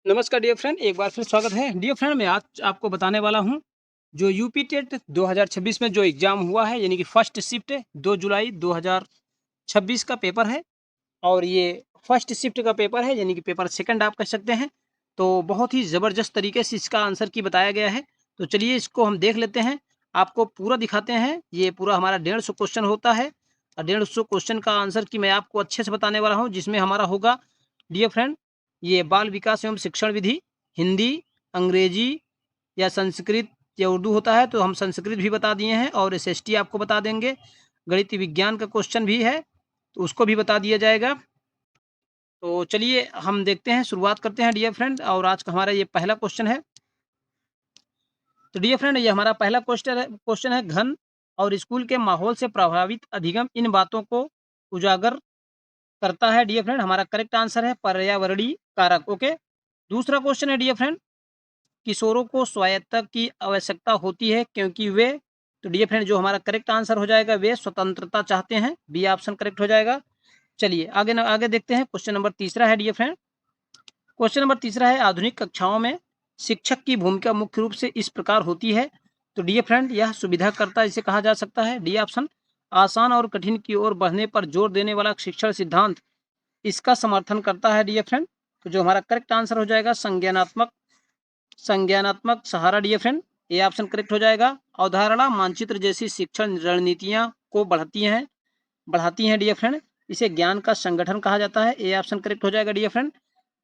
नमस्कार dear friend, एक बार फिर स्वागत है। डियर फ्रेंड, मैं आज आपको बताने वाला हूं जो यूपी टेट 2026 में जो एग्ज़ाम हुआ है, यानी कि फर्स्ट शिफ्ट 2 जुलाई 2026 का पेपर है। और ये फर्स्ट शिफ्ट का पेपर है, यानी कि पेपर सेकंड आप कह सकते हैं। तो बहुत ही ज़बरदस्त तरीके से इसका आंसर की बताया गया है। तो चलिए इसको हम देख लेते हैं, आपको पूरा दिखाते हैं। ये पूरा हमारा 150 क्वेश्चन होता है और 150 क्वेश्चन का आंसर की मैं आपको अच्छे से बताने वाला हूँ, जिसमें हमारा होगा डियर फ्रेंड ये बाल विकास एवं शिक्षण विधि, हिंदी, अंग्रेजी या संस्कृत या उर्दू होता है तो हम संस्कृत भी बता दिए हैं, और एसएसटी आपको बता देंगे। गणित विज्ञान का क्वेश्चन भी है तो उसको भी बता दिया जाएगा। तो चलिए हम देखते हैं, शुरुआत करते हैं डियर फ्रेंड। और आज का हमारा ये पहला क्वेश्चन है। तो डियर फ्रेंड, ये हमारा पहला क्वेश्चन है घन और स्कूल के माहौल से प्रभावित अधिगम इन बातों को उजागर करता है। डियर फ्रेंड, हमारा करेक्ट आंसर है पर्यावरणीय कारक। ओके। दूसरा क्वेश्चन है डियर फ्रेंड, किशोरों को स्वायत्तता की आवश्यकता होती है क्योंकि वे, तो डियर फ्रेंड जो हमारा करेक्ट आंसर हो जाएगा, वे स्वतंत्रता चाहते हैं। बी ऑप्शन करेक्ट हो जाएगा। चलिए आगे देखते हैं। क्वेश्चन नंबर तीसरा है डियर फ्रेंड। क्वेश्चन नंबर तीसरा है, आधुनिक कक्षाओं में शिक्षक की भूमिका मुख्य रूप से इस प्रकार होती है। तो डियर फ्रेंड यह सुविधाकर्ता इसे कहा जा सकता है। डी ऑप्शन, आसान और कठिन की ओर बढ़ने पर जोर देने वाला शिक्षण सिद्धांत इसका समर्थन करता है। डियर फ्रेंड तो जो हमारा करेक्ट आंसर हो जाएगा, संज्ञानात्मक संज्ञानात्मक सहारा। डियर फ्रेंड ये ऑप्शन करेक्ट हो जाएगा। अवधारणा मानचित्र जैसी शिक्षण रणनीतियां को बढ़ाती हैं डियर फ्रेंड, इसे ज्ञान का संगठन कहा जाता है। ए ऑप्शन करेक्ट हो जाएगा डियर फ्रेंड।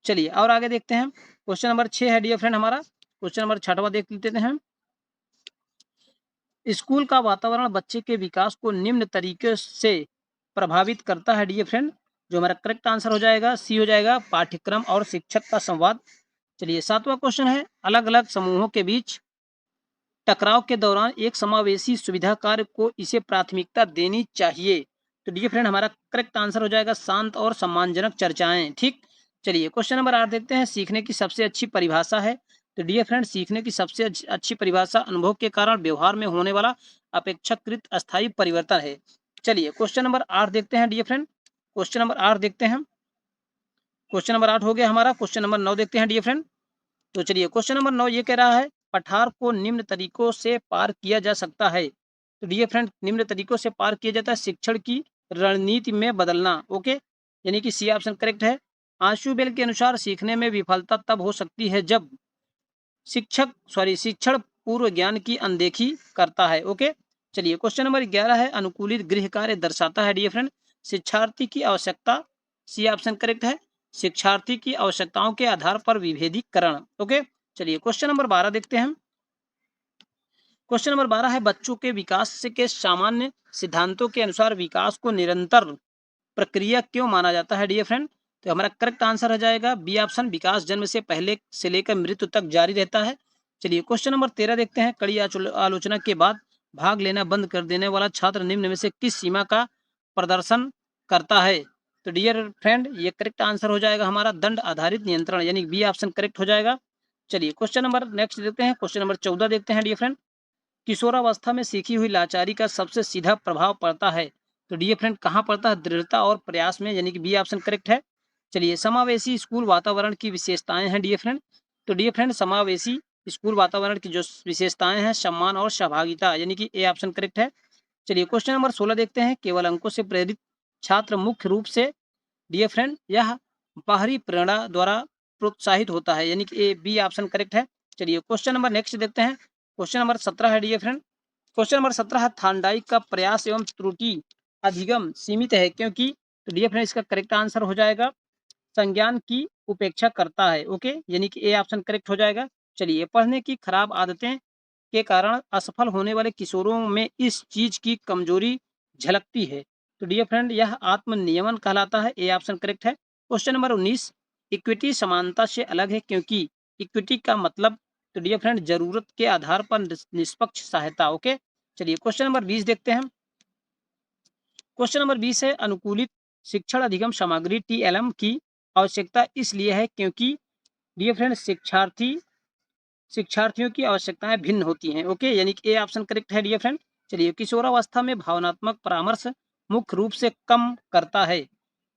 चलिए और आगे देखते हैं। क्वेश्चन नंबर 6 है डियर फ्रेंड हमारा। क्वेश्चन नंबर 6वां देख लेते हैं। स्कूल का वातावरण बच्चे के विकास को निम्न तरीके से प्रभावित करता है। डियर फ्रेंड जो हमारा करेक्ट आंसर हो जाएगा, सी हो जाएगा, पाठ्यक्रम और शिक्षक का संवाद। चलिए 7वां क्वेश्चन है, अलग अलग समूहों के बीच टकराव के दौरान एक समावेशी सुविधा कार्य को इसे प्राथमिकता देनी चाहिए। तो डियर फ्रेंड हमारा करेक्ट आंसर हो जाएगा, शांत और सम्मानजनक चर्चाएं। ठीक। चलिए क्वेश्चन नंबर 8 देखते हैं, सीखने की सबसे अच्छी परिभाषा है। तो डियर फ्रेंड सीखने की सबसे अच्छी परिभाषा अनुभव के कारण व्यवहार में होने वाला अपेक्षाकृत अस्थायी परिवर्तन है। चलिए क्वेश्चन नंबर 8 देखते हैं डियर फ्रेंड। क्वेश्चन नंबर 8 देखते हैं। क्वेश्चन नंबर 8 हो गया हमारा। क्वेश्चन नंबर 9 देखते हैं डियर फ्रेंड। तो चलिए क्वेश्चन नंबर 9 ये कह रहा है, पठार को निम्न तरीकों से पार किया जा सकता है। तो डियर फ्रेंड निम्न तरीकों से पार किया जाता है शिक्षण की रणनीति में बदलना। ओके, यानी कि सी ऑप्शन करेक्ट है। आंशु बेल के अनुसार सीखने में विफलता तब हो सकती है जब शिक्षण पूर्व ज्ञान की अनदेखी करता है। ओके। चलिए क्वेश्चन नंबर 11 है, अनुकूलित गृह कार्य दर्शाता है। डियर फ्रेंड शिक्षार्थी की आवश्यकता, सी ऑप्शन करेक्ट है, शिक्षार्थी की आवश्यकताओं के आधार पर विभेदीकरण। ओके। चलिए क्वेश्चन नंबर 12 देखते हैं। क्वेश्चन नंबर 12 है, बच्चों के विकास के सामान्य सिद्धांतों के अनुसार विकास को निरंतर प्रक्रिया क्यों माना जाता है। डियर फ्रेंड तो हमारा करेक्ट आंसर हो जाएगा, बी ऑप्शन, विकास जन्म से पहले से लेकर मृत्यु तक जारी रहता है। चलिए क्वेश्चन नंबर 13 देखते हैं, कड़ी आलोचना के बाद भाग लेना बंद कर देने वाला छात्र निम्न में से किस सीमा का प्रदर्शन करता है। तो डियर फ्रेंड ये करेक्ट आंसर हो जाएगा हमारा, दंड आधारित नियंत्रण, यानी बी ऑप्शन करेक्ट हो जाएगा। चलिए क्वेश्चन नंबर नेक्स्ट देखते हैं। क्वेश्चन नंबर 14 देखते हैं डियर फ्रेंड, किशोरावस्था में सीखी हुई लाचारी का सबसे सीधा प्रभाव पड़ता है। तो डियर फ्रेंड कहाँ पड़ता है, दृढ़ता और प्रयास में, यानी कि बी ऑप्शन करेक्ट है। चलिए समावेशी स्कूल वातावरण की विशेषताएं हैं डियर फ्रेंड। तो डियर फ्रेंड समावेशी स्कूल वातावरण की जो विशेषताएं हैं, सम्मान और सहभागिता, यानी कि ए ऑप्शन करेक्ट है। चलिए क्वेश्चन नंबर 16 देखते हैं, केवल अंकों से प्रेरित छात्र मुख्य रूप से, डियर फ्रेंड यह बाहरी प्रेरणा द्वारा प्रोत्साहित होता है, यानी कि ए बी ऑप्शन करेक्ट है। चलिए क्वेश्चन नंबर नेक्स्ट देखते हैं। क्वेश्चन नंबर 17 है डियर फ्रेंड। क्वेश्चन नंबर 17 है, थांडाई का प्रयास एवं त्रुटि अधिगम सीमित है क्योंकि, तो डियर फ्रेंड इसका करेक्ट आंसर हो जाएगा, संज्ञान की उपेक्षा करता है। ओके, यानी कि ए ऑप्शन करेक्ट हो जाएगा। चलिए पढ़ने की खराब आदतें के कारण असफल होने वाले किशोरों में इस चीज की कमजोरी झलकती है। तो डियर फ्रेंड यह आत्म नियमन कहलाता है। ए ऑप्शन करेक्ट है। क्वेश्चन नंबर 19, इक्विटी समानता से अलग है क्योंकि, इक्विटी का मतलब, तो डियर फ्रेंड जरूरत के आधार पर निष्पक्ष सहायता। ओके। चलिए क्वेश्चन नंबर 20 देखते हैं। क्वेश्चन नंबर 20 है, अनुकूलित शिक्षण अधिगम सामग्री टीएलएम की आवश्यकता इसलिए है क्योंकि, डियर फ्रेंड शिक्षार्थियों की आवश्यकताएं भिन्न होती हैं। ओके, यानी कि ए ऑप्शन करेक्ट है डियर फ्रेंड। चलिए किशोरावस्था में भावनात्मक परामर्श मुख्य रूप से कम करता है।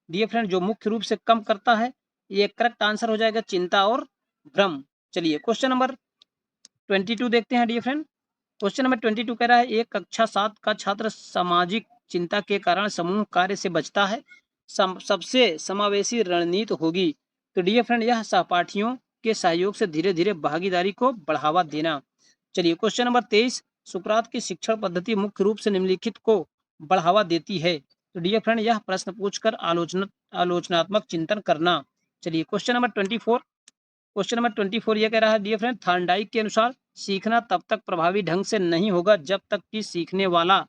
डियर फ्रेंड जो मुख्य रूप से कम करता है, ये करेक्ट आंसर हो जाएगा, चिंता और भ्रम। चलिए क्वेश्चन नंबर 22 देखते हैं डियर फ्रेंड। क्वेश्चन नंबर 22 कह रहा है एक कक्षा 7 का छात्र सामाजिक चिंता के कारण समूह कार्य से बचता है, सबसे समावेशी रणनीति होगी। तो डियर फ्रेंड यह सहपाठियों के सहयोग से धीरे धीरे भागीदारी को बढ़ावा देना। चलिए क्वेश्चन नंबर 23 सुकरात की शिक्षण पद्धति मुख्य रूप से निम्नलिखित को बढ़ावा देती है। तो डियर फ्रेंड यह प्रश्न पूछकर आलोचनात्मक चिंतन करना। चलिए क्वेश्चन नंबर 24। क्वेश्चन नंबर 24 ये कह रहा है डियर फ्रेंड थॉर्नडाइक के अनुसार सीखना तब तक प्रभावी ढंग से नहीं होगा जब तक कि सीखने वाला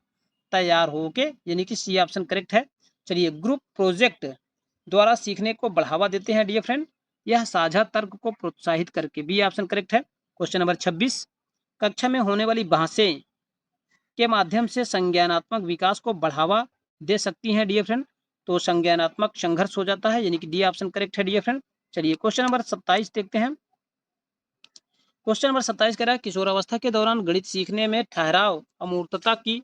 तैयार हो। ओके, यानी कि सी ऑप्शन करेक्ट है। चलिए ग्रुप प्रोजेक्ट द्वारा सीखने को बढ़ावा देते हैं डियर फ्रेंड, यह साझा तर्क को प्रोत्साहित करके। बी ऑप्शन करेक्ट है। क्वेश्चन नंबर 26 कक्षा में होने वाली बहसें के माध्यम से संज्ञानात्मक विकास को बढ़ावा दे सकती हैं डियर फ्रेंड, तो संज्ञानात्मक संघर्ष हो जाता है, यानी कि डी ऑप्शन करेक्ट है डियर फ्रेंड। चलिए क्वेश्चन नंबर 27 देखते हैं। क्वेश्चन नंबर 27 कह रहा है किशोरावस्था के दौरान गणित सीखने में ठहराव अमूर्तता की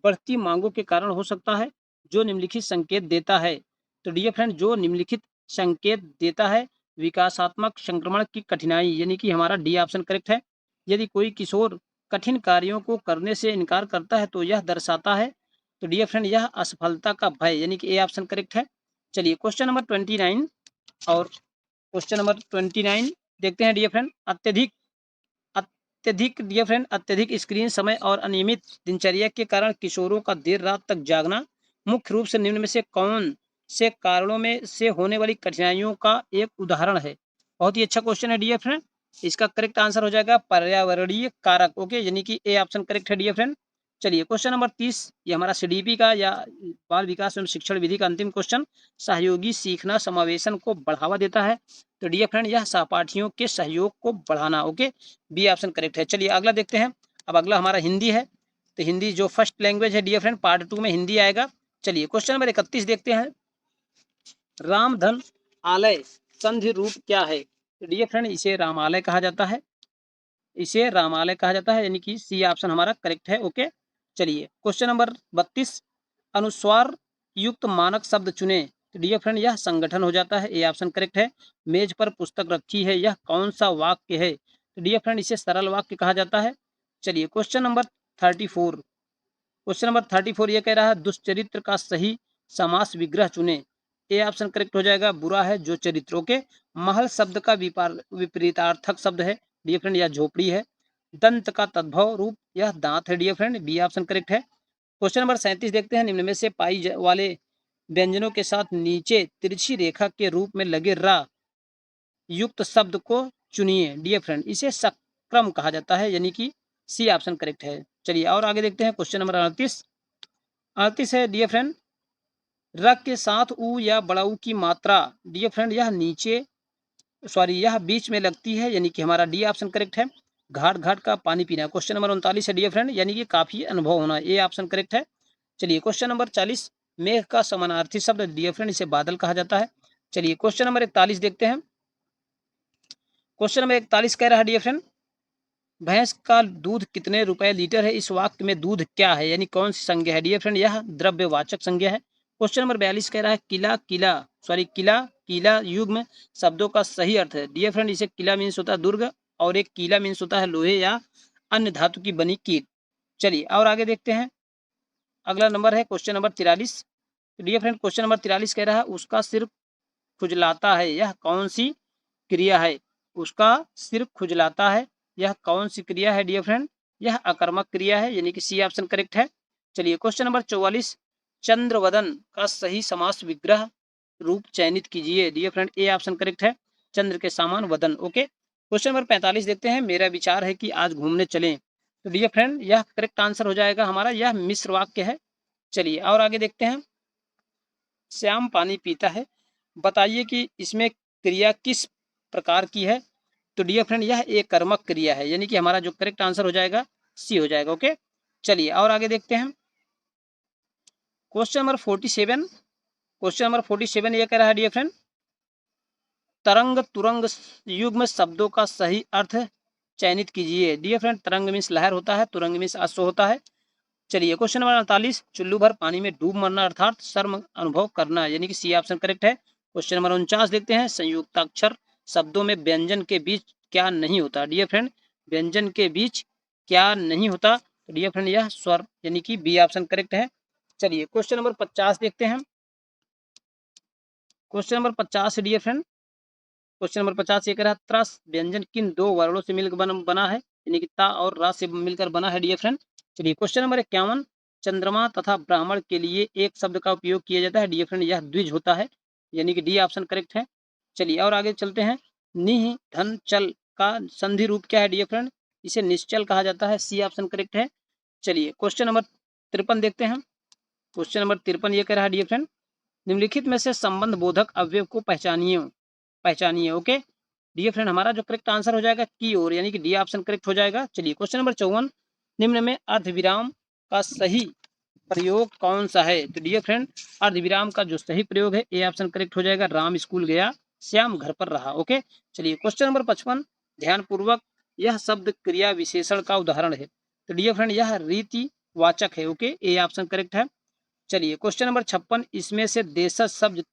बढ़ती मांगों के कारण हो सकता है, जो निम्नलिखित संकेत देता है। तो डियर फ्रेंड जो निम्नलिखित संकेत देता है विकासात्मक संक्रमण की कठिनाई, यानी कि हमारा डी ऑप्शन करेक्ट है। यदि कोई किशोर कठिन कार्यों को करने से इनकार करता है तो यह दर्शाता है, तो डियर फ्रेंड यह असफलता का भय, यानी कि ए ऑप्शन करेक्ट है। चलिए क्वेश्चन नंबर 29 और क्वेश्चन नंबर 29 देखते हैं डियर फ्रेंड। अत्यधिक डियर फ्रेंड अत्यधिक स्क्रीन समय और अनियमित दिनचर्या के कारण किशोरों का देर रात तक जागना मुख्य रूप से निम्न में से कौन से कारणों में से होने वाली कठिनाइयों का एक उदाहरण है। बहुत ही अच्छा क्वेश्चन है डियर फ्रेंड। इसका करेक्ट आंसर हो जाएगा पर्यावरणीय कारक। ओके, यानी कि ए ऑप्शन करेक्ट है डियर फ्रेंड। चलिए क्वेश्चन नंबर 30 ये हमारा सीडीपी का या बाल विकास एवं शिक्षण विधि का अंतिम क्वेश्चन। सहयोगी सीखना समावेशन को बढ़ावा देता है, तो डियर फ्रेंड यह सहपाठियों के सहयोग को बढ़ाना। ओके, बी ऑप्शन करेक्ट है। चलिए अगला देखते हैं। अब अगला हमारा हिंदी है, तो हिंदी जो फर्स्ट लैंग्वेज है डियर फ्रेंड पार्ट 2 में हिंदी आएगा। चलिए क्वेश्चन नंबर 31 देखते हैं। रामधन आलय संधि रूप क्या है। तो डियर फ्रेंड इसे रामालय कहा जाता है, इसे रामालय कहा जाता है, यानी कि सी ऑप्शन हमारा करेक्ट है। ओके, चलिए क्वेश्चन नंबर 32 अनुस्वार युक्त मानक शब्द चुने। तो डियर फ्रेंड यह संगठन हो जाता है, ए ऑप्शन करेक्ट है। मेज पर पुस्तक रखी है, यह कौन सा वाक्य है। तो डियर फ्रेंड इसे सरल वाक्य कहा जाता है। चलिए क्वेश्चन नंबर 34। क्वेश्चन नंबर 34 ये कह रहा है दुष्चरित्र का सही समास विग्रह चुने। ए ऑप्शन करेक्ट हो जाएगा बुरा है जो चरित्रों के। महल शब्द का विपरीतार्थक शब्द है डियर फ्रेंड, यह झोपड़ी है। दंत का तद्भव रूप यह दांत है dear friend, B option correct है। क्वेश्चन नंबर 37 देखते हैं। निम्न में से वाले व्यंजनों के साथ नीचे तिरछी रेखा के रूप में लगे रा युक्त शब्द को चुनिए डियर फ्रेंड, इसे सक्रम कहा जाता है, यानी कि सी ऑप्शन करेक्ट है। चलिए और आगे देखते हैं। क्वेश्चन नंबर 38 है डियर फ्रेंड र के साथ उ या बड़ा ऊ की मात्रा डियर फ्रेंड यह नीचे यह बीच में लगती है, यानी कि हमारा डी ऑप्शन करेक्ट है। घाट घाट का पानी पीना। क्वेश्चन नंबर 39 है डियर फ्रेंड, यानी कि काफी अनुभव होना, ए ऑप्शन करेक्ट है। चलिए क्वेश्चन नंबर 40 मेघ का समानार्थी शब्द डियर फ्रेंड इसे बादल कहा जाता है। चलिए क्वेश्चन नंबर 41 देखते हैं। क्वेश्चन नंबर 41 कह रहा है डियर फ्रेंड भैंस का दूध कितने रुपए लीटर है, इस वाक्य में दूध क्या है, यानी कौन सी संज्ञा है डियर फ्रेंड, यह द्रव्यवाचक संज्ञा है। क्वेश्चन नंबर 42 कह रहा है किला किला युग में शब्दों का सही अर्थ है डियर फ्रेंड, इसे किला मीन्स होता है दुर्ग और एक कीला मीन्स होता है लोहे या अन्य धातु की बनी कील। चलिए और आगे देखते हैं। अगला नंबर है question number 43। Dear friend question number 43 कह रहा है उसका सिर खुजलाता है, यह कौन सी क्रिया है। उसका सिर खुजलाता है, यह कौन सी क्रिया है डियर फ्रेंड, यह अकर्मक क्रिया है, यानी कि सी ऑप्शन करेक्ट है। चलिए क्वेश्चन नंबर 44 चंद्रवदन का सही समास विग्रह रूप चयनित कीजिए dear friend, A option correct है। चंद्र के समान वदन। ओके, क्वेश्चन नंबर 45 देखते हैं। मेरा विचार है कि आज घूमने चलें। तो डियर फ्रेंड यह करेक्ट आंसर हो जाएगा हमारा, यह मिश्र वाक्य है। चलिए और आगे देखते हैं। श्याम पानी पीता है, बताइए कि इसमें क्रिया किस प्रकार की है। तो डियर फ्रेंड यह एक कर्मक क्रिया है, यानी कि हमारा जो करेक्ट आंसर हो जाएगा सी हो जाएगा। ओके, चलिए और आगे देखते हैं। Question number 47। क्वेश्चन नंबर 47 ये कह रहा है डियर फ्रेंड तरंग तुरंग युग में शब्दों का सही अर्थ चयनित कीजिए डियर फ्रेंड, तरंग मीन्स लहर होता है, तुरंग मीन्स अश्व होता है। चलिए क्वेश्चन नंबर 48 चुल्लू भर पानी में डूब मरना अर्थात शर्म अनुभव करना, यानी कि सी ऑप्शन करेक्ट है। क्वेश्चन नंबर 49 देखते हैं। संयुक्ताक्षर शब्दों में व्यंजन के बीच क्या नहीं होता डियर फ्रेंड, व्यंजन के बीच क्या नहीं होता, तो डियर फ्रेंड यह स्वर, यानी कि बी ऑप्शन करेक्ट है। चलिए क्वेश्चन नंबर 50 देखते हैं। Question number 50 dear friend, question number 50 ये कह रहा है त्रस व्यंजन किन दो वर्णों से मिलकर बना है, यानी कि ता और रा से मिलकर बना है डियर फ्रेंड। चलिए क्वेश्चन नंबर 51, चंद्रमा तथा ब्राह्मण के लिए एक शब्द का उपयोग किया जाता है डियर फ्रेंड, यह द्विज होता है, यानी कि डी ऑप्शन करेक्ट है। चलिए और आगे चलते हैं। निह धन चल का संधि रूप क्या है डियर फ्रेंड, इसे निश्चल कहा जाता है, सी ऑप्शन करेक्ट है। चलिए क्वेश्चन नंबर 53 देखते हैं। क्वेश्चन नंबर 53 ये कह रहा है डियर फ्रेंड, निम्नलिखित में से संबंध बोधक अवयव को पहचानिए, पहचानिए। ओके डियर फ्रेंड, हमारा जो करेक्ट आंसर हो जाएगा की ओर, यानी कि डी ऑप्शन करेक्ट हो जाएगा। चलिए क्वेश्चन नंबर 54, निम्न में अर्धविराम का सही प्रयोग कौन सा है, तो डियर फ्रेंड अर्धविराम का जो सही प्रयोग है ए ऑप्शन करेक्ट हो जाएगा, राम स्कूल गया श्याम घर पर रहा। ओके चलिए क्वेश्चन नंबर 55, ध्यान पूर्वक, यह शब्द क्रिया विशेषण का उदाहरण है, तो डियर फ्रेंड यह रीति वाचक है। ओके ए ऑप्शन करेक्ट है। चलिए क्वेश्चन नंबर 56, इसमें से देशज शब्द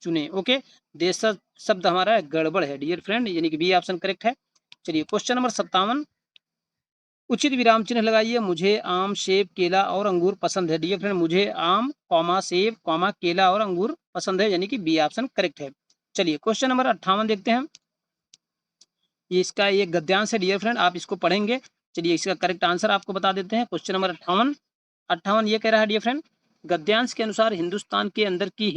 चुने। ओके देशज शब्द हमारा गड़बड़ है डियर फ्रेंड, यानी कि बी ऑप्शन करेक्ट है। चलिए क्वेश्चन नंबर 57, उचित विराम चिन्ह लगाइए, मुझे आम सेब केला और अंगूर पसंद है, डियर फ्रेंड मुझे आम कॉमा सेब कॉमा केला और अंगूर पसंद है, यानी कि बी ऑप्शन करेक्ट है। चलिए क्वेश्चन नंबर 58 देखते हैं। ये इसका ये गद्यांश है डियर फ्रेंड, आप इसको पढ़ेंगे। चलिए इसका करेक्ट आंसर आपको बता देते हैं। क्वेश्चन नंबर 58 ये कह रहा है डियर फ्रेंड, गद्यांश के अनुसार हिंदुस्तान के अंदर की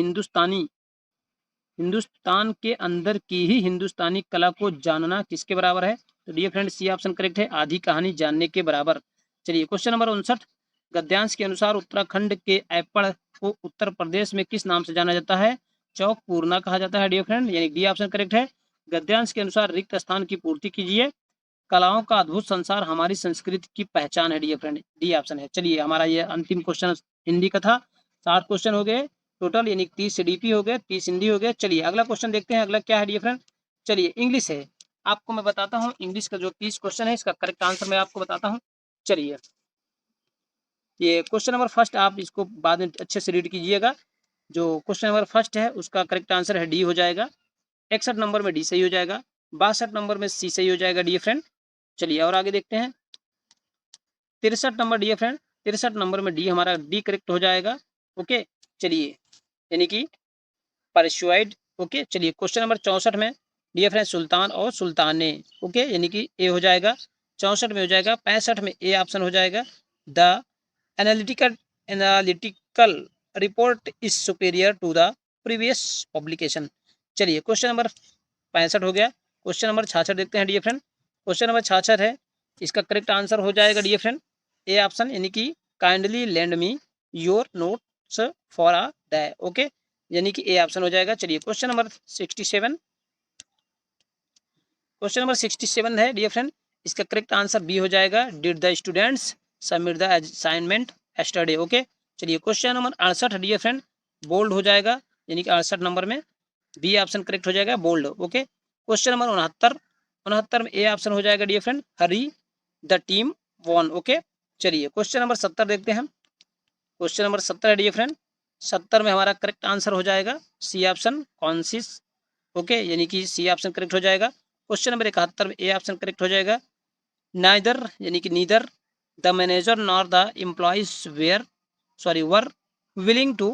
हिंदुस्तान के अंदर की ही हिंदुस्तानी कला को जानना किसके बराबर है, तो dear friend C option correct है, आधी कहानी जानने के बराबर। चलिए क्वेश्चन नंबर 59, गद्यांश के अनुसार उत्तराखंड के ऐपड़ को उत्तर प्रदेश में किस नाम से जाना जाता है, चौक पूर्णा कहा जाता है डियर फ्रेंड, यानी डी ऑप्शन करेक्ट है। गद्यांश के अनुसार रिक्त स्थान की पूर्ति कीजिए, कलाओं का अद्भुत संसार हमारी संस्कृति की पहचान है डियर फ्रेंड, डी ऑप्शन है। चलिए हमारा ये अंतिम क्वेश्चन हिंदी का था, 7 क्वेश्चन हो गए टोटल, यानी 30 डीपी हो गए, 30 हिंदी हो गए। चलिए अगला क्वेश्चन देखते हैं, अगला क्या है डियर फ्रेंड। चलिए इंग्लिश है, आपको मैं बताता हूँ इंग्लिश का जो 30 क्वेश्चन है इसका करेक्ट आंसर मैं आपको बताता हूँ। चलिए ये क्वेश्चन नंबर फर्स्ट, आप इसको बाद में अच्छे से रीड कीजिएगा। जो क्वेश्चन नंबर फर्स्ट है उसका करेक्ट आंसर है डी हो जाएगा, 61 नंबर में डी सही हो जाएगा, 62 नंबर में सी सही हो जाएगा डियर फ्रेंड। चलिए और आगे देखते हैं 63 नंबर डियर फ्रेंड, 63 नंबर में डी हमारा डी करेक्ट हो जाएगा। ओके चलिए यानी कि परसुआइड। ओके चलिए क्वेश्चन नंबर 64 में डियर फ्रेंड सुल्तान और सुल्ताने, ओके यानी कि ए हो जाएगा, 64 में हो जाएगा। 65 में ए ऑप्शन हो जाएगा, the analytical report is superior to the previous publication. चलिए क्वेश्चन नंबर 65 हो गया। क्वेश्चन नंबर 66 देखते हैं डियर फ्रेंड। क्वेश्चन नंबर 66 है, इसका करेक्ट आंसर हो जाएगा डियर फ्रेंड ए ऑप्शन, यानी कि kindly lend me your notes for a day. Okay यानी कि ए ऑप्शन हो जाएगा। चलिए क्वेश्चन नंबर 67, क्वेश्चन नंबर 67 है डियर फ्रेंड, इसका करेक्ट आंसर बी हो जाएगा, did the students submit the assignment yesterday. Okay चलिए question number 68 dear friend, bold हो जाएगा, यानी कि 68 नंबर में बी ऑप्शन करेक्ट हो जाएगा, बोल्ड। ओके क्वेश्चन नंबर 69 में ए ऑप्शन हो जाएगा dear friend, hurray the team won. Okay चलिए क्वेश्चन नंबर 70 देखते हैं। क्वेश्चन नंबर 70 है डियर फ्रेंड, 70 में हमारा करेक्ट आंसर हो जाएगा सी ऑप्शन, कॉन्सिस। ओके यानी कि सी ऑप्शन करेक्ट हो जाएगा। क्वेश्चन नंबर 71 में ए ऑप्शन करेक्ट हो जाएगा, नाइदर यानी कि neither the manager nor the employees were willing to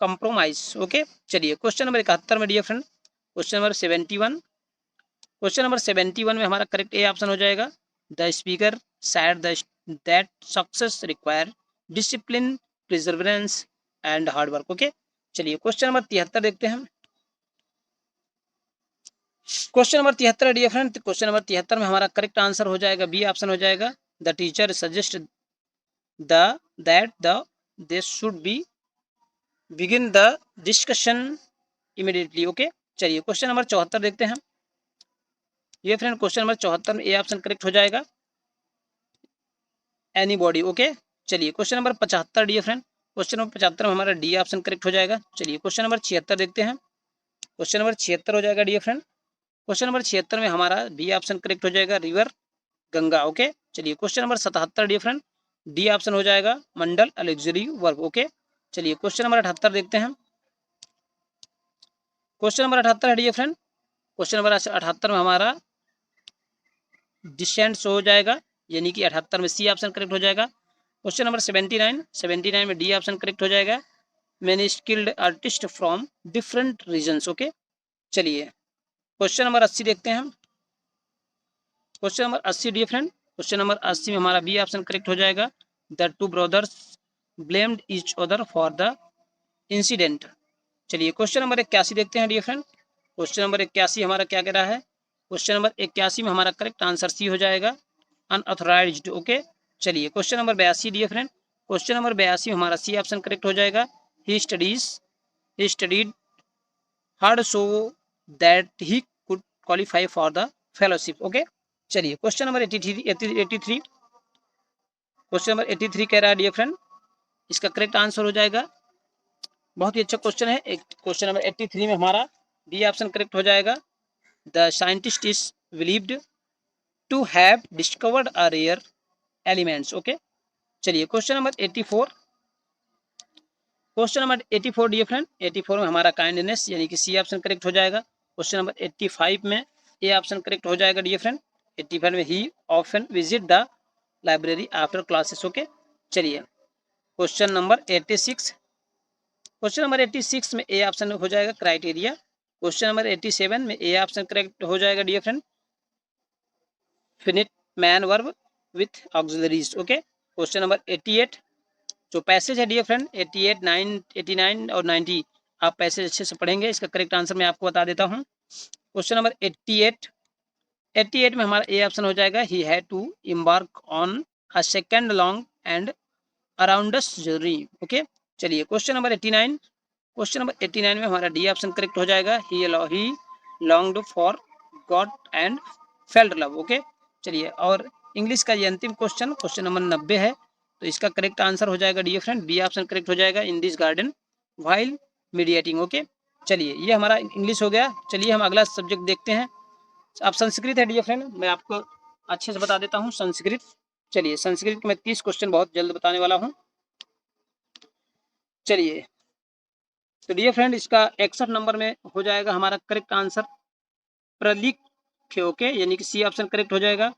compromise. Okay चलिए क्वेश्चन नंबर 71 में dear friend, question number 71, question number 71 में हमारा करेक्ट ए ऑप्शन हो जाएगा, the speaker said that success require discipline perseverance and hard work. Okay चलिए question number 73 देखते हैं। Question number 73 dear friend, question number 73 में हमारा करेक्ट आंसर हो जाएगा, बी ऑप्शन हो जाएगा, the teacher suggest the that the they should be begin the discussion immediately. Okay चलिए क्वेश्चन नंबर 74 देखते हैं। ये फ्रेंड क्वेश्चन नंबर 74 में ए ऑप्शन करेक्ट हो जाएगा, एनी बॉडी। ओके चलिए question number 75 dear friend, question number 75 में हमारा डी ऑप्शन करेक्ट हो जाएगा। चलिए क्वेश्चन नंबर 76 देखते हैं। क्वेश्चन नंबर 76 हो जाएगा डियर फ्रेंड, क्वेश्चन नंबर 76 में हमारा बी ऑप्शन करेक्ट हो जाएगा, रिवर गंगा। ओके चलिए question number 77 dear friend, D option हो जाएगा, मंडल अलग्जरी वर्ब। ओके चलिए क्वेश्चन नंबर 78 देखते हैं। क्वेश्चन नंबर 78 है डियर फ्रेंड, क्वेश्चन नंबर 78 में हमारा डिसेंट शो हो जाएगा, यानी कि 78 में सी ऑप्शन करेक्ट हो जाएगा। क्वेश्चन नंबर 79 में डी ऑप्शन करेक्ट हो जाएगा, many skilled artist from different regions. Okay, चलिए क्वेश्चन नंबर 80 देखते हैं हम। Question number 80 dear friend, question number 80 में हमारा बी ऑप्शन करेक्ट हो जाएगा, the two brothers blamed each other for the incident. चलिए क्वेश्चन नंबर 81 देखते हैं डियर फ्रेंड। क्वेश्चन नंबर 81 हमारा क्या कह रहा है, क्वेश्चन नंबर 81 में हमारा करेक्ट आंसर सी हो जाएगा, अनऑथराइज्ड। ओके, चलिए question number 82 dear friend, question number 82 में हमारा सी ऑप्शन करेक्ट हो जाएगा, he studied hard so that he could qualify for the fellowship. Okay, चलिए क्वेश्चन नंबर 83 क्वेश्चन नंबर 83 कह रहा है डियर फ्रेंड, इसका करेक्ट आंसर हो जाएगा, बहुत ही अच्छा क्वेश्चन है। क्वेश्चन नंबर 83 में हमारा डी ऑप्शन करेक्ट हो जाएगा, the scientist is believed to have discovered a rare elements. Okay, चलिए question number 84, question number 84 dear friend, 84 में हमारा काइंडनेस यानी कि सी ऑप्शन करेक्ट हो जाएगा। क्वेश्चन नंबर 85 में ए ऑप्शन करेक्ट हो जाएगा डियर फ्रेंड, 85 में ही often visit the library after classes. Okay, चलिए क्वेश्चन नंबर 86, क्वेश्चन नंबर 86 में ए ऑप्शन हो जाएगा क्राइटेरिया। क्वेश्चन नंबर 87 में ए ऑप्शन करेक्ट हो जाएगा dear friend, finite main verb with auxiliaries. Okay, question number 88 जो पैसेज है डियर फ्रेंड 89 और 90 आप पैसेज अच्छे से पढ़ेंगे, इसका करेक्ट आंसर मैं आपको बता देता हूँ। क्वेश्चन नंबर 88 में हमारा ए ऑप्शन हो जाएगा, he had to embark on a second long and arduous journey. Okay, चलिए क्वेश्चन नंबर 89, क्वेश्चन नंबर 89 में हमारा डी ऑप्शन करेक्ट हो जाएगा, he longed for God and felt love. Okay, चलिए और इंग्लिश का ये अंतिम क्वेश्चन, क्वेश्चन नंबर 90 है, तो इसका करेक्ट आंसर हो जाएगा dear friend, B option correct हो जाएगा, in this garden while meditating. Okay, चलिए ये हमारा इंग्लिश हो गया। चलिए हम अगला सब्जेक्ट देखते हैं, अब संस्कृत है डियर फ्रेंड, मैं आपको अच्छे से बता देता हूँ संस्कृत। चलिए संस्कृत के मैं 30 क्वेश्चन बहुत जल्द बताने वाला हूँ। चलिए तो डियर फ्रेंड इसका 61 नंबर में हो जाएगा हमारा करेक्ट आंसर प्रलिख्य। ओके, यानी कि सी ऑप्शन करेक्ट हो जाएगा।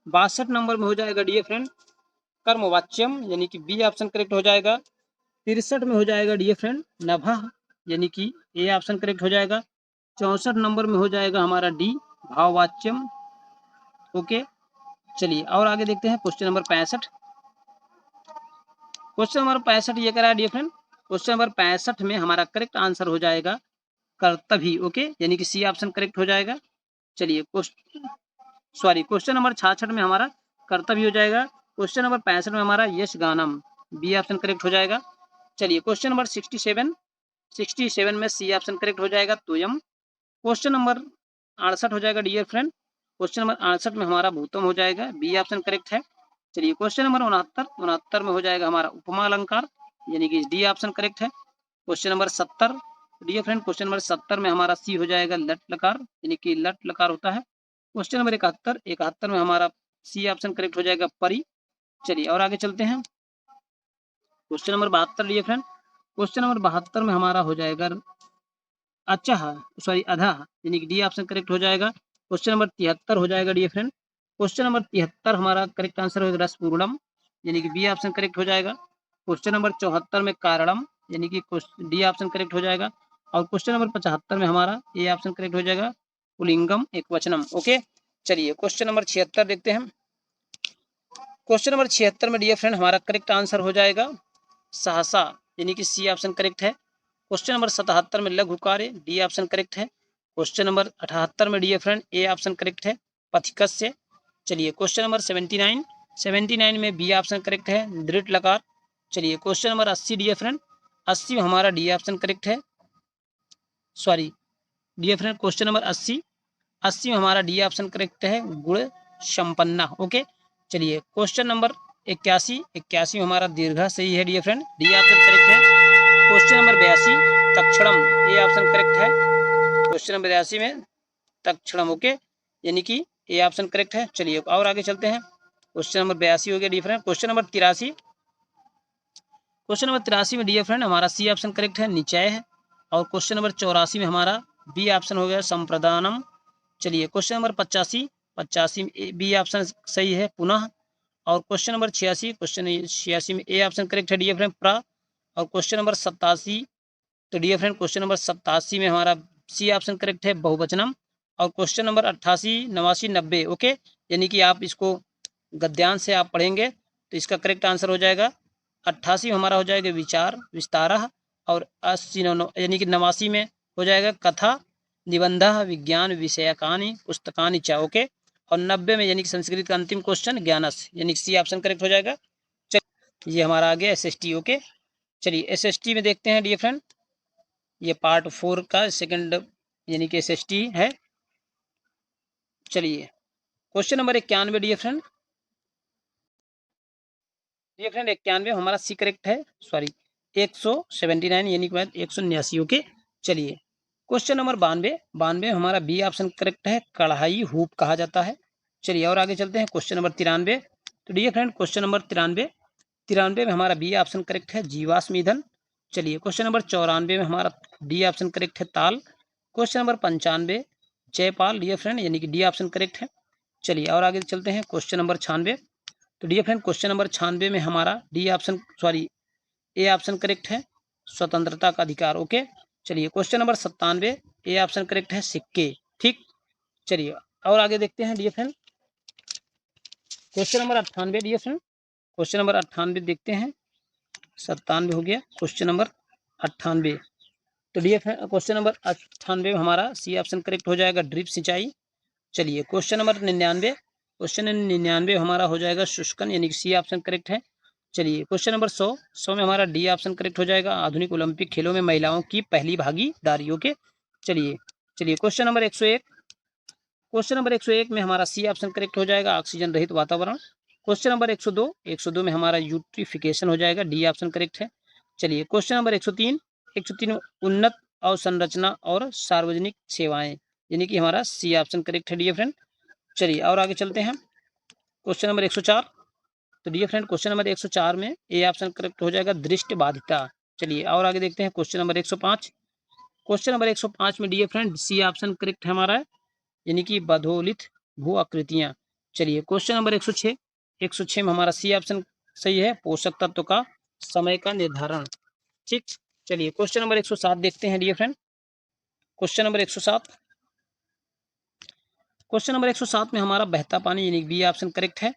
62 नंबर में हो जाएगा डियर फ्रेंड कर्मवाच्यम, यानी कि बी ऑप्शन करेक्ट हो जाएगा। 63 में हो जाएगा डियर फ्रेंड नभः, यानी कि ए ऑप्शन करेक्ट हो जाएगा। 64 नंबर में हो जाएगा हमारा डी भाववाच्यम। ओके, चलिए और आगे देखते हैं क्वेश्चन नंबर 65। क्वेश्चन नंबर 65 ये करा है डियर फ्रेंड, क्वेश्चन नंबर 65 में हमारा करेक्ट आंसर हो जाएगा कर्तव्य। ओके, यानी कि सी ऑप्शन करेक्ट हो जाएगा। चलिए क्वेश्चन नंबर 66 में हमारा कर्तव्य हो जाएगा। क्वेश्चन नंबर 65 में हमारा यश गानम, बी ऑप्शन करेक्ट हो जाएगा। चलिए क्वेश्चन नंबर 67 में सी ऑप्शन करेक्ट हो जाएगा तुयम। क्वेश्चन नंबर 68 हो जाएगा डियर फ्रेंड, क्वेश्चन नंबर 68 में हमारा भूतम हो जाएगा, बी ऑप्शन करेक्ट है। चलिए क्वेश्चन नंबर 69 में हो जाएगा हमारा उपमा अलंकार, यानी कि डी ऑप्शन करेक्ट है। Question number 70 dear friend, question number 70 में हमारा सी हो जाएगा लट लकार, यानी कि लट लकार होता है। क्वेश्चन नंबर 71 में हमारा सी ऑप्शन करेक्ट हो जाएगा परी। चलिए और आगे चलते हैं question number 72 dear friend, question number 72 में हमारा हो जाएगा अच्छा सॉरी अधा, यानी कि डी ऑप्शन करेक्ट हो जाएगा। क्वेश्चन नंबर 73 हो जाएगा डियर फ्रेंड, क्वेश्चन नंबर 73 हमारा करेक्ट आंसर होगा रसपूर्णम, यानी कि बी ऑप्शन करेक्ट हो जाएगा। क्वेश्चन नंबर 74 में कारणम, यानी कि डी ऑप्शन करेक्ट हो जाएगा। और क्वेश्चन नंबर 75 में हमारा ए ऑप्शन करेक्ट हो जाएगा पुलिंगम एक वचनम। ओके, चलिए क्वेश्चन नंबर 76 देखते हैं। क्वेश्चन नंबर 76 में डियर फ्रेंड हमारा करेक्ट आंसर हो जाएगा सहसा, यानी कि सी ऑप्शन करेक्ट है। क्वेश्चन नंबर 77 में लघु कार्य, डी ऑप्शन करेक्ट है। क्वेश्चन नंबर 78 में dear friend A option correct है पथिकस्य। चलिए क्वेश्चन नंबर 79 में बी ऑप्शन करेक्ट है दृढ़ लकार। चलिए क्वेश्चन नंबर 80 डियर फ्रेंड, 80 में हमारा डी ऑप्शन करेक्ट है sorry dear friend question number 80 में हमारा डी ऑप्शन करेक्ट है गुण संपन्ना। ओके, चलिए क्वेश्चन नंबर 81 में हमारा दीर्घ सही है dear friend, D option correct है। क्वेश्चन नंबर 82 तक्षणम, ए ऑप्शन करेक्ट है। क्वेश्चन नंबर 82 में तक्षणम, ओके, यानी कि ए ऑप्शन करेक्ट है। चलिए और आगे चलते हैं, क्वेश्चन नंबर 82 हो गया डी फ्रेंड। क्वेश्चन नंबर 83 में डी फ्रेंड हमारा सी ऑप्शन करेक्ट है निचय है। और क्वेश्चन नंबर 84 में हमारा बी ऑप्शन हो गया संप्रदानम, चलिए क्वेश्चन नंबर 85, 85 बी ऑप्शन सही है पुनः। और क्वेश्चन नंबर 86, क्वेश्चन 86 में ए ऑप्शन करेक्ट है डियर फ्रेंड प्रा। और क्वेश्चन नंबर 87, तो डियर फ्रेंड क्वेश्चन नंबर 87 में हमारा सी ऑप्शन करेक्ट है बहुवचनम। और क्वेश्चन नंबर 88, 89, 90 ओके, यानी कि आप इसको गद्यांश से आप पढ़ेंगे तो इसका करेक्ट आंसर हो जाएगा 88 में हमारा हो जाएगा विचार विस्तारः। और 80 यानी कि 89 में हो जाएगा कथा निबंधः विज्ञान विषयकानि पुस्तकानि च ओके। और 90 में यानी कि संस्कृत का अंतिम क्वेश्चन ज्ञानस, यानी कि सी ऑप्शन करेक्ट हो जाएगा। चलिए ये हमारा आ गया एसएसटी ओके। चलिए एसएसटी में देखते हैं डियर फ्रेंड, ये पार्ट 4 का सेकंड यानी कि एसएसटी है। चलिए क्वेश्चन नंबर 91 डियर फ्रेंड, 91 हमारा सी करेक्ट है, सॉरी 179 यानी कि 189 ओके। चलिए क्वेश्चन नंबर 92 हमारा बी ऑप्शन करेक्ट है, कढ़ाई हुप कहा जाता है। चलिए और आगे चलते हैं क्वेश्चन नंबर 93। तो डियर फ्रेंड क्वेश्चन नंबर 93 में हमारा बी ऑप्शन करेक्ट है जीवाश्म ईंधन। चलिए क्वेश्चन नंबर 94 में हमारा डी ऑप्शन करेक्ट है ताल। Question number 95 Jaipal dear friend, यानी कि डी ऑप्शन करेक्ट है। चलिए और आगे चलते हैं क्वेश्चन नंबर 96। तो डियर फ्रेंड क्वेश्चन नंबर 96 में हमारा D option sorry A option correct है स्वतंत्रता का अधिकार ओके। चलिए question number 97 A option correct है सिक्के ठीक। चलिए और आगे देखते हैं dear friend question number 98 dear friend, question number 98 देखते हैं, 97 हो गया, क्वेश्चन नंबर 98। तो डियर फ्रेंड क्वेश्चन नंबर 98 में हमारा सी ऑप्शन करेक्ट हो जाएगा ड्रिप सिंचाई। चलिए क्वेश्चन नंबर 99, क्वेश्चन 99 हमारा हो जाएगा शुष्कन, यानी कि सी ऑप्शन करेक्ट है। चलिए क्वेश्चन नंबर 100 में हमारा डी ऑप्शन करेक्ट हो जाएगा आधुनिक ओलंपिक खेलों में महिलाओं की पहली भागीदारी ओके। चलिए क्वेश्चन नंबर 101, क्वेश्चन नंबर 101 में हमारा सी ऑप्शन करेक्ट हो जाएगा ऑक्सीजन रहित वातावरण। क्वेश्चन नंबर 102 में हमारा यूट्रिफिकेशन हो जाएगा डी ऑप्शन करेक्ट है। चलिए क्वेश्चन नंबर 103 उन्नत अवसंरचना और सार्वजनिक सेवाएं, यानी कि हमारा सी ऑप्शन करेक्ट है डियर फ्रेंड। चलिए और आगे चलते हैं क्वेश्चन नंबर 104। तो डियर फ्रेंड क्वेश्चन नंबर 104 में ए ऑप्शन करेक्ट हो जाएगा दृष्टि बाधिता। चलिए और आगे देखते हैं क्वेश्चन नंबर 105। क्वेश्चन नंबर 105 में dear friend C option correct है हमारा, यानी कि बधोलित भू आकृतियां। चलिए क्वेश्चन नंबर 106 में हमारा सी ऑप्शन सही है पोषक तत्व का समय का निर्धारण ठीक। चलिए क्वेश्चन नंबर 107 देखते हैं dear friend, question number 107, question number 107 में हमारा बहता पानी यानी बी ऑप्शन करेक्ट है।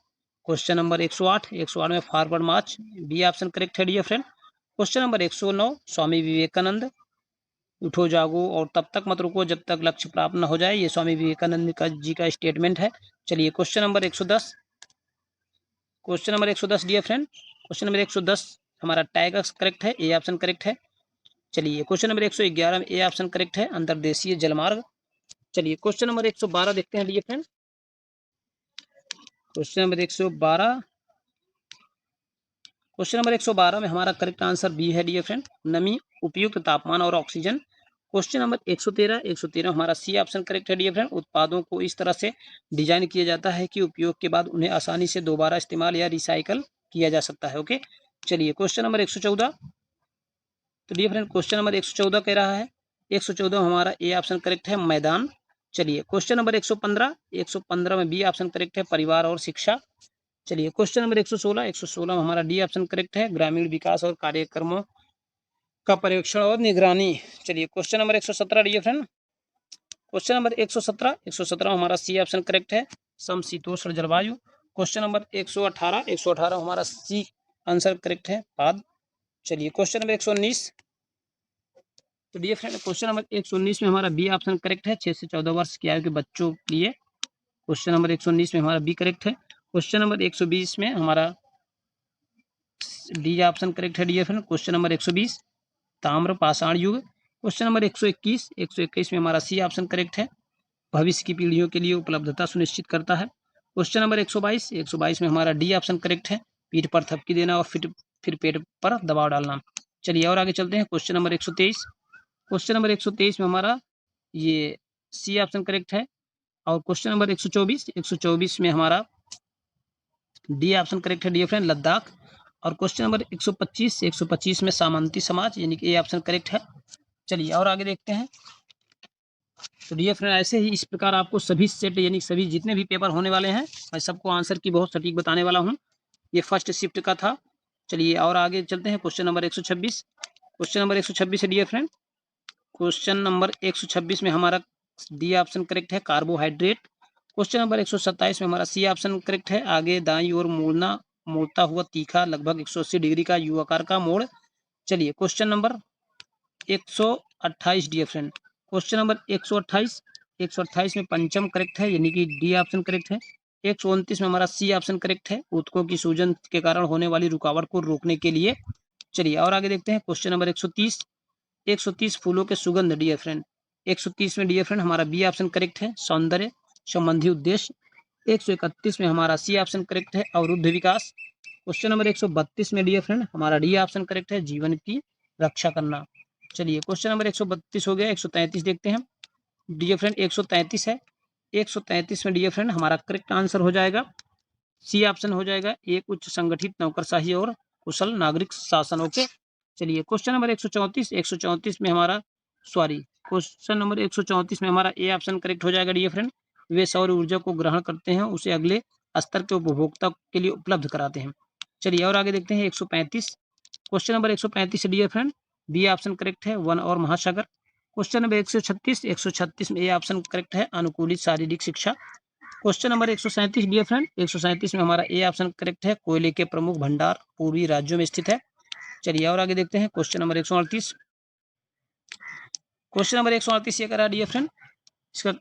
क्वेश्चन नंबर 108 में forward march B option correct है dear friend. Question number 109 Swami Vivekananda उठो जागो और तब तक मत रुको जब तक लक्ष्य प्राप्त न हो जाए, ये स्वामी विवेकानंद जी का स्टेटमेंट है। चलिए question number 110, question number 110 dear friend, question number 110 हमारा टैक्स करेक्ट है ए ऑप्शन करेक्ट है। चलिए क्वेश्चन नंबर 111 में ए ऑप्शन करेक्ट है अंतर्देशीय जलमार्ग। चलिए क्वेश्चन नंबर 112 देखते हैं dear friend, question number 112, question number 112 में हमारा करेक्ट आंसर बी है डियर फ्रेंड नमी उपयुक्त तापमान और ऑक्सीजन। क्वेश्चन नंबर 113 हमारा सी ऑप्शन करेक्ट है डियर फ्रेंड उत्पादों को इस तरह से डिजाइन किया जाता है कि उपयोग के बाद उन्हें आसानी से दोबारा इस्तेमाल या रिसाइकल किया जा सकता है ओके। चलिए क्वेश्चन नंबर 114, तो डियर फ्रेंड क्वेश्चन नंबर 114 कह रहा है 114 हमारा ए ऑप्शन करेक्ट है मैदान। चलिए क्वेश्चन नंबर 115 में बी ऑप्शन करेक्ट है परिवार और शिक्षा। चलिए क्वेश्चन नंबर 116 में हमारा डी ऑप्शन करेक्ट है ग्रामीण विकास और कार्यक्रमों का पर्यवेक्षण और निगरानी। चलिए question number 117 dear friend, question number 117 हमारा सी ऑप्शन करेक्ट है समशीतोष्ण जलवायु। क्वेश्चन नंबर 118 हमारा सी आंसर करेक्ट है पाद। चलिए क्वेश्चन नंबर 119, तो डियर फ्रेंड क्वेश्चन नंबर 119 में हमारा बी ऑप्शन करेक्ट है 6 से 14 वर्ष की आयु के बच्चों के लिए। क्वेश्चन नंबर 119 में हमारा बी करेक्ट है। क्वेश्चन नंबर 120 में हमारा डी ऑप्शन करेक्ट है डियर फ्रेंड क्वेश्चन नंबर 120 ताम्र पाषाण युग। क्वेश्चन नंबर 121 में हमारा सी ऑप्शन करेक्ट है भविष्य की पीढ़ियों के लिए उपलब्धता सुनिश्चित करता है। क्वेश्चन नंबर 122 में हमारा डी ऑप्शन करेक्ट है पीठ पर थपकी देना और फिर पेट पर दबाव डालना। चलिए और आगे चलते हैं क्वेश्चन नंबर 123, क्वेश्चन नंबर 123 में हमारा ये सी ऑप्शन करेक्ट है। और क्वेश्चन नंबर 124 में हमारा डी ऑप्शन करेक्ट है डियर फ्रेंड लद्दाख। और क्वेश्चन नंबर 125 में सामंती समाज यानी कि ए ऑप्शन करेक्ट है। चलिए और आगे देखते हैं तो डियर फ्रेंड ऐसे ही इस प्रकार आपको सभी सेट यानी सभी जितने भी पेपर होने वाले हैं मैं सबको आंसर की बहुत सटीक बताने वाला हूँ। ये फर्स्ट शिफ्ट का था। चलिए और आगे चलते हैं। Question number 126। क्वेश्चन नंबर 126 है डियर फ्रेंड। क्वेश्चन नंबर 126 में हमारा डी ऑप्शन करेक्ट है, कार्बोहाइड्रेट। क्वेश्चन नंबर 127 में हमारा सी ऑप्शन करेक्ट है, आगे दाईं ओर मुड़ता हुआ तीखा लगभग 180 डिग्री का यू आकार का मोड़। चलिए question number 128 dear friend. Question number 128 में पंचम करेक्ट है यानी कि डी ऑप्शन करेक्ट है। 129 में हमारा सी ऑप्शन करेक्ट है, ऊतकों की सूजन के कारण होने वाली रुकावट को रोकने के लिए। चलिए और आगे देखते हैं। क्वेश्चन नंबर 130 फूलों के सुगंध डियर फ्रेंड। 130 में डियर फ्रेंड हमारा बी ऑप्शन करेक्ट है, सौंदर्य संबंधी उद्देश्य। 131 में हमारा सी ऑप्शन करेक्ट है, अवरुद्ध विकास। क्वेश्चन नंबर 132 में डियर फ्रेंड हमारा डी ऑप्शन करेक्ट है, जीवन की रक्षा करना। चलिए क्वेश्चन नंबर 132 हो गया। 133 देखते हैं डियर फ्रेंड। 133 है। 133 में डियर फ्रेंड हमारा करेक्ट आंसर हो जाएगा सी ऑप्शन हो जाएगा, एक उच्च संगठित नौकरशाही और कुशल नागरिक शासन। ओके चलिए क्वेश्चन नंबर 134 में हमारा क्वेश्चन नंबर 134 में हमारा ए ऑप्शन करेक्ट हो जाएगा डियर फ्रेंड। वे सौर ऊर्जा को ग्रहण करते हैं, उसे अगले स्तर के उपभोक्ता के लिए उपलब्ध कराते हैं। चलिए और आगे देखते हैं। 135 question number 135 dear friend B option correct है, वन और महासागर। क्वेश्चन नंबर 136 में ए ऑप्शन करेक्ट है, अनुकूलित शारीरिक शिक्षा। क्वेश्चन नंबर 137 डियर फ्रेंड 137 में हमारा ए ऑप्शन करेक्ट है, कोयले के प्रमुख भंडार पूर्वी राज्यों में स्थित है। चलिए और आगे देखते हैं। क्वेश्चन नंबर 138 ये करा डियर फ्रेंड, इसका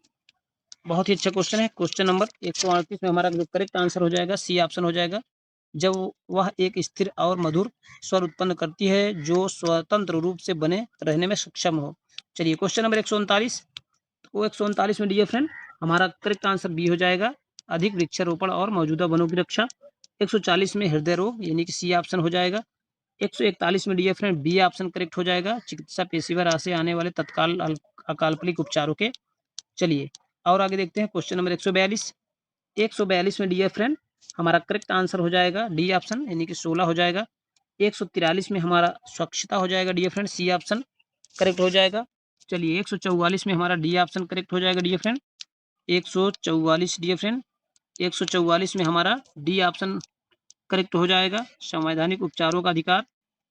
बहुत ही अच्छा क्वेश्चन है। क्वेश्चन नंबर 138 में हमारा जो करेक्ट आंसर हो जाएगा सी ऑप्शन हो जाएगा, जब वह एक स्थिर और मधुर स्वर उत्पन्न करती है जो स्वतंत्र रूप से बने रहने में सक्षम हो। चलिए क्वेश्चन नंबर 139 में डियर फ्रेंड हमारा करेक्ट आंसर बी हो जाएगा, अधिक वृक्षारोपण और मौजूदा वनों की रक्षा। 140 में हृदय रोग यानी कि सी ऑप्शन हो जाएगा। 141 में dear friend B option correct हो जाएगा, चिकित्सा पेशेवर से आने वाले तत्काल अकाल्पनिक उपचारों के। चलिए और आगे देखते हैं। क्वेश्चन नंबर 142 में डियर फ्रेंड हमारा करेक्ट आंसर हो जाएगा डी ऑप्शन यानी कि 16 हो जाएगा। 143 में हमारा स्वच्छता हो जाएगा dear friend, C option correct हो जाएगा। चलिए 144 में हमारा डी ऑप्शन करेक्ट हो जाएगा डियर फ्रेंड। 144 डियर फ्रेंड 144 में हमारा डी ऑप्शन करेक्ट हो जाएगा, संवैधानिक उपचारों का अधिकार।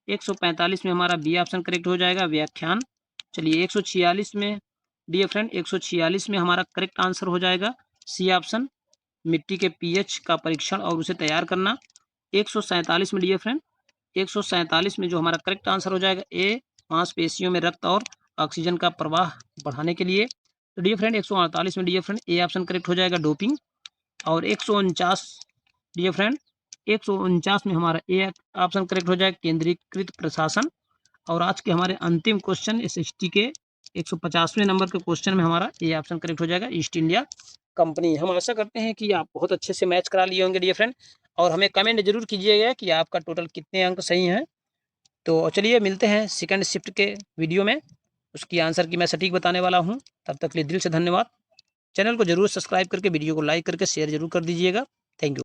145 में हमारा बी ऑप्शन करेक्ट हो जाएगा, व्याख्यान। चलिए 146 में डियर फ्रेंड 146 में हमारा करेक्ट आंसर हो जाएगा सी ऑप्शन, मिट्टी के पीएच का परीक्षण और उसे तैयार करना। 147 में डियर फ्रेंड 147 में जो हमारा करेक्ट आंसर हो जाएगा ए, मांसपेशियों में रक्त और ऑक्सीजन का प्रवाह बढ़ाने के लिए। तो डियर फ्रेंड 148 में dear friend A option correct हो जाएगा, डोपिंग। और 149 डियर फ्रेंड 149 में हमारा ए ऑप्शन करेक्ट हो जाएगा, केंद्रीकृत प्रशासन। और आज के हमारे अंतिम क्वेश्चन SST के 150वें नंबर के क्वेश्चन में हमारा ए ऑप्शन करेक्ट हो जाएगा, ईस्ट इंडिया कंपनी। हम आशा करते हैं कि आप बहुत अच्छे से मैच करा लिए होंगे डियर फ्रेंड, और हमें कमेंट जरूर कीजिएगा कि आपका टोटल कितने अंक सही हैं। तो चलिए मिलते हैं सेकंड शिफ्ट के वीडियो में, उसकी आंसर की मैं सटीक बताने वाला हूं। तब तक के लिए दिल से धन्यवाद। चैनल को जरूर सब्सक्राइब करके वीडियो को लाइक करके शेयर जरूर कर दीजिएगा। Thank you.